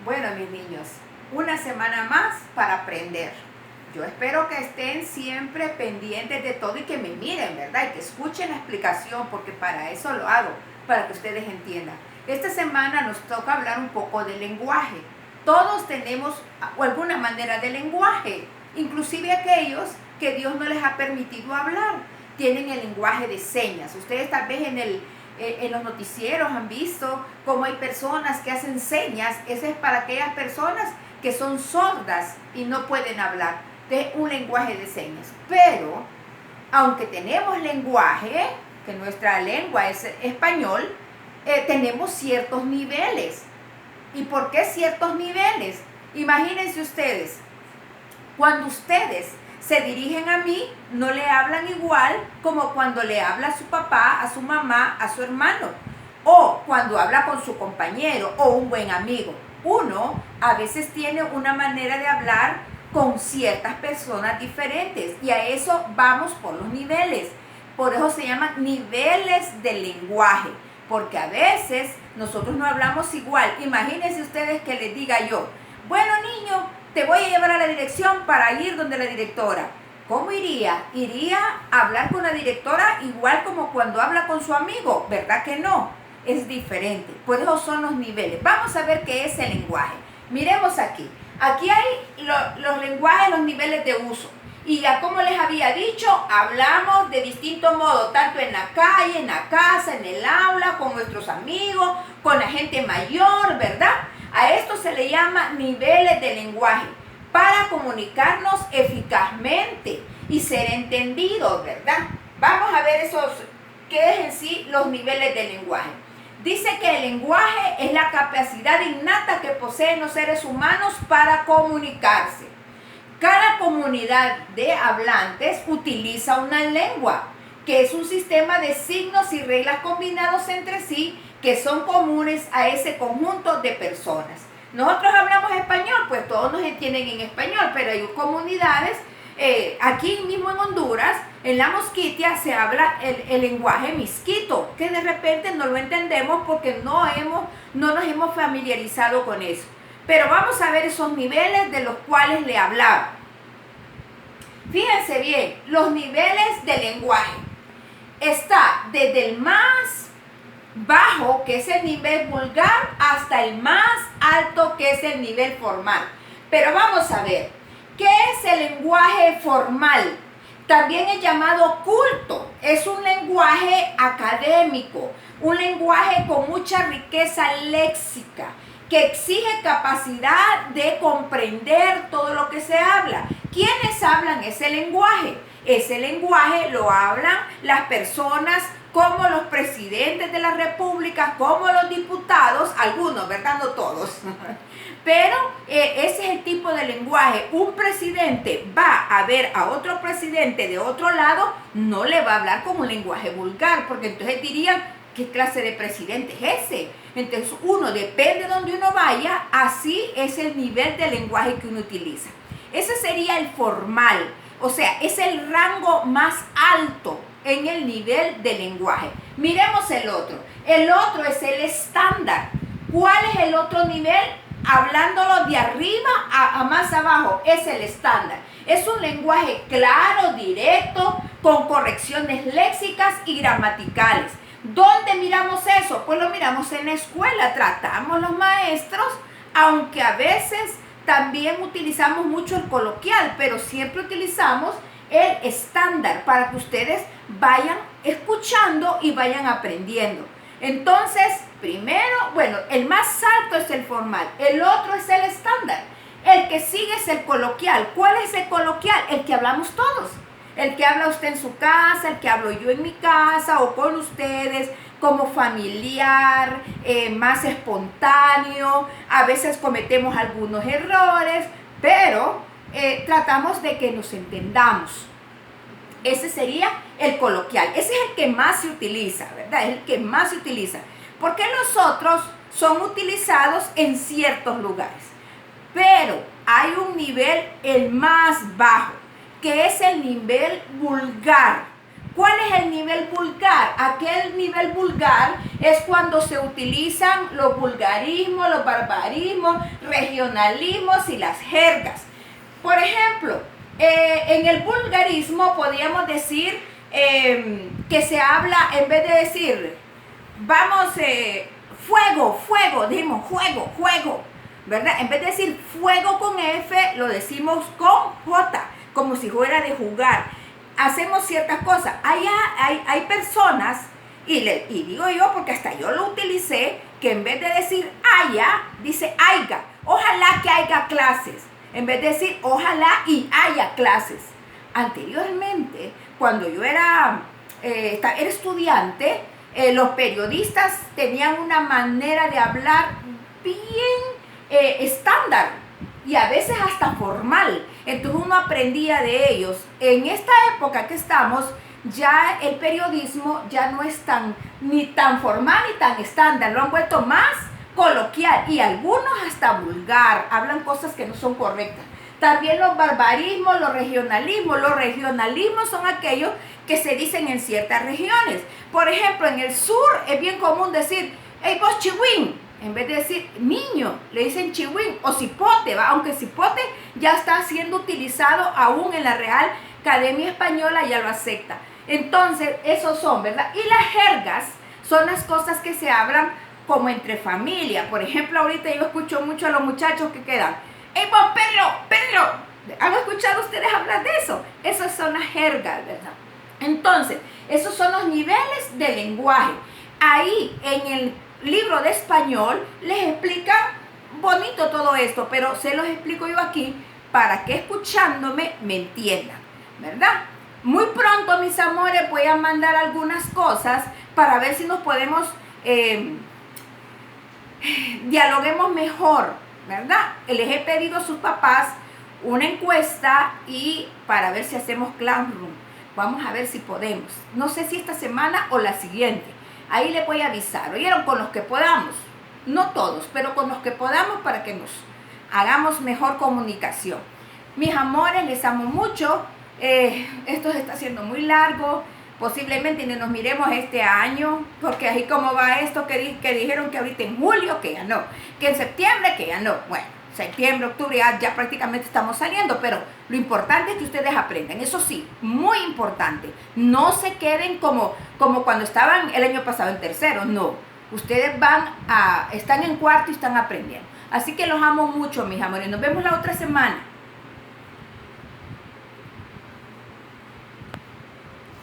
Bueno, mis niños, una semana más para aprender. Yo espero que estén siempre pendientes de todo y que me miren, ¿verdad? Y que escuchen la explicación, porque para eso lo hago, para que ustedes entiendan. Esta semana nos toca hablar un poco de lenguaje. Todos tenemos alguna manera de lenguaje, inclusive aquellos que Dios no les ha permitido hablar. Tienen el lenguaje de señas. Ustedes tal vez en los noticieros han visto cómo hay personas que hacen señas. Ese es para aquellas personas que son sordas y no pueden hablar. De un lenguaje de señas. Pero, aunque tenemos lenguaje, que nuestra lengua es español, tenemos ciertos niveles. ¿Y por qué ciertos niveles? Imagínense ustedes, cuando ustedes se dirigen a mí, no le hablan igual como cuando le habla a su papá, a su mamá, a su hermano, o cuando habla con su compañero o un buen amigo. Uno a veces tiene una manera de hablar con ciertas personas diferentes, y a eso vamos por los niveles. Por eso se llaman niveles de lenguaje, porque a veces nosotros no hablamos igual. Imagínense ustedes que les diga yo: bueno, niño, te voy a llevar a la dirección para ir donde la directora. ¿Cómo iría? ¿Iría a hablar con la directora igual como cuando habla con su amigo? ¿Verdad que no? Es diferente. Por eso son los niveles. Vamos a ver qué es el lenguaje. Miremos aquí. Aquí hay los lenguajes, los niveles de uso. Y ya como les había dicho, hablamos de distintos modos, tanto en la calle, en la casa, en el aula, con nuestros amigos, con la gente mayor, ¿verdad? A esto se le llama niveles de lenguaje, para comunicarnos eficazmente y ser entendidos, ¿verdad? Vamos a ver qué es en sí los niveles de lenguaje. Dice que el lenguaje es la capacidad innata que poseen los seres humanos para comunicarse. Cada comunidad de hablantes utiliza una lengua, que es un sistema de signos y reglas combinados entre sí que son comunes a ese conjunto de personas. Nosotros hablamos español, pues todos nos entienden en español, pero hay comunidades, aquí mismo en Honduras, en la Mosquitia se habla el lenguaje misquito, que de repente no lo entendemos porque no nos hemos familiarizado con eso. Pero vamos a ver esos niveles de los cuales le hablaba. Fíjense bien, los niveles de lenguaje. Está desde el más bajo, que es el nivel vulgar, hasta el más alto, que es el nivel formal. Pero vamos a ver, ¿qué es el lenguaje formal? También es llamado culto. Es un lenguaje académico, un lenguaje con mucha riqueza léxica, que exige capacidad de comprender todo lo que se habla. ¿Quiénes hablan ese lenguaje? Ese lenguaje lo hablan las personas como los presidentes de la república, como los diputados, algunos, ¿verdad? No todos. Pero ese es el tipo de lenguaje. Un presidente va a ver a otro presidente de otro lado, no le va a hablar con un lenguaje vulgar, porque entonces dirían: ¿qué clase de presidente es ese? Entonces uno, depende de donde uno vaya, así es el nivel de lenguaje que uno utiliza. Ese sería el formal, o sea, es el rango más alto en el nivel de lenguaje. Miremos el otro. El otro es el estándar. ¿Cuál es el otro nivel? Hablándolo de arriba a más abajo, es el estándar. Es un lenguaje claro, directo, con correcciones léxicas y gramaticales. ¿Dónde miramos eso? Pues lo miramos en la escuela. Tratamos los maestros, aunque a veces también utilizamos mucho el coloquial, pero siempre utilizamos el estándar para que ustedes vayan escuchando y vayan aprendiendo. Entonces, primero, bueno, el más alto es el formal, el otro es el estándar. El que sigue es el coloquial. ¿Cuál es el coloquial? El que hablamos todos. El que habla usted en su casa, el que hablo yo en mi casa o con ustedes, como familiar, más espontáneo. A veces cometemos algunos errores, pero tratamos de que nos entendamos. Ese sería el coloquial. Ese es el que más se utiliza, ¿verdad? Es el que más se utiliza. Porque los otros son utilizados en ciertos lugares. Pero hay un nivel, el más bajo, que es el nivel vulgar. ¿Cuál es el nivel vulgar? Aquel nivel vulgar es cuando se utilizan los vulgarismos, los barbarismos, regionalismos y las jergas. Por ejemplo, en el vulgarismo podríamos decir que se habla, en vez de decir, vamos, fuego, fuego, decimos juego, juego, ¿verdad? En vez de decir fuego con F, lo decimos con J, como si fuera de jugar. Hacemos ciertas cosas. Hay personas, y digo yo porque hasta yo lo utilicé, que en vez de decir haya, dice haiga. Ojalá que haya clases. En vez de decir ojalá y haya clases. Anteriormente, cuando yo era estudiante, los periodistas tenían una manera de hablar bien estándar y a veces hasta formal. Entonces uno aprendía de ellos. En esta época que estamos, ya el periodismo ya no es ni tan formal ni tan estándar. Lo han vuelto más coloquial y algunos hasta vulgar. Hablan cosas que no son correctas. También los barbarismos, los regionalismos. Los regionalismos son aquellos que se dicen en ciertas regiones. Por ejemplo, en el sur es bien común decir, hey, vos chihuín. En vez de decir niño, le dicen chihuín o cipote, ¿va? Aunque cipote ya está siendo utilizado aún en la Real Academia Española, ya lo acepta. Entonces, esos son, ¿verdad? Y las jergas son las cosas que se hablan como entre familia. Por ejemplo, ahorita yo escucho mucho a los muchachos que quedan, ¡ey, vos, Pedro, Pedro! ¿Han escuchado ustedes hablar de eso? Esas son las jergas, ¿verdad? Entonces, esos son los niveles de lenguaje. Ahí, en el libro de español, les explica bonito todo esto, pero se los explico yo aquí para que escuchándome me entiendan, ¿verdad? Muy pronto, mis amores, voy a mandar algunas cosas para ver si nos podemos dialoguemos mejor, ¿verdad? Les he pedido a sus papás una encuesta y para ver si hacemos Classroom. Vamos a ver si podemos. No sé si esta semana o la siguiente. Ahí les voy a avisar. ¿Oyeron? Con los que podamos. No todos, pero con los que podamos para que nos hagamos mejor comunicación. Mis amores, les amo mucho. Esto se está haciendo muy largo. Posiblemente ni nos miremos este año, porque así como va esto que dijeron que ahorita en julio, que ya no. Que en septiembre, que ya no. Bueno, septiembre, octubre, ya prácticamente estamos saliendo, pero lo importante es que ustedes aprendan. Eso sí, muy importante. No se queden como cuando estaban el año pasado en tercero, no. Ustedes están en cuarto y están aprendiendo. Así que los amo mucho, mis amores. Nos vemos la otra semana.